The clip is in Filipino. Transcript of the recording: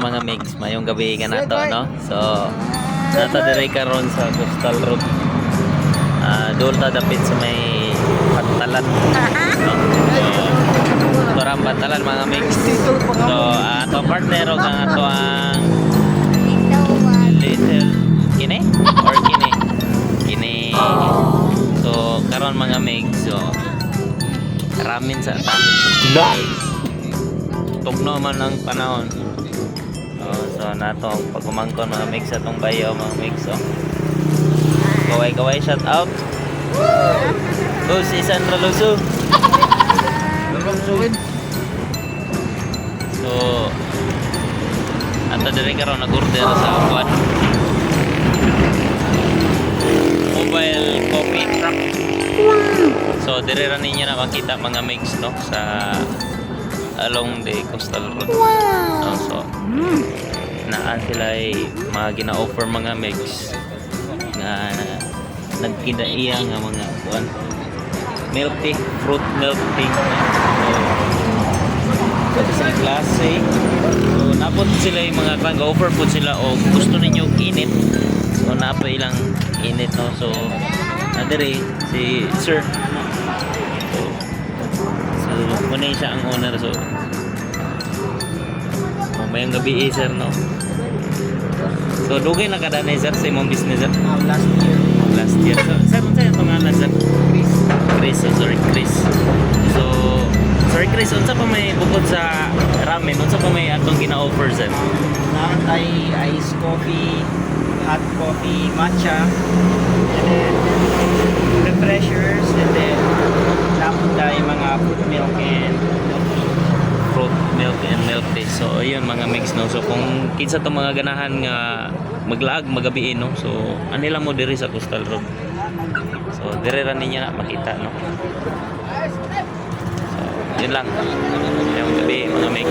mga mix, mayong gabi ka na to, no? So, nata dire karon sa Coastal Road. Doon ta dapit sa may Pantalan, no? So, turang Pantalan mga mix. So, ato partner o kang ato ang little kini or kini. So, karon mga mix. So, ramen sa ta. Tugno man ang panahon. So nato pagumangkon mga mix sa tong bayo mga mix. Kaway shout out. Si Sandra Luso. So ato dire karon nag-order sa buwan. Mobile coffee truck. So dire ra ninyo na makita mga mix, no, sa along the Coastal Road. So naan sila ay mga gina-offer mga mix na nagkidaiya nga mga kuan, milk tea, fruit milk tea. So sa klase, so napod sila yung mga kuan, offer po sila o gusto ninyo init. So napa ilang init, no. So nadiri si sir. So muna siya ang owner. So mayang gabi sir, no. So dugay na kada na sir sa imong business sir? Last year. So sir, unsa yung pangalan sir? Chris. So sorry Chris, unsa pa may bukod sa ramen, unsa pa may atong gina-offer sir? Naman tayo ice coffee, hot coffee, matcha, and then refreshers, and then naman tayo mga fruit milk and milk tea. So ayun mga mix, no. So kung kinsa to mga ganahan nga maglaag magabi, no. So anila mo diri sa Coastal Road. So dire ra ninyo na makita, no. So yun lang yung gabi mga mix.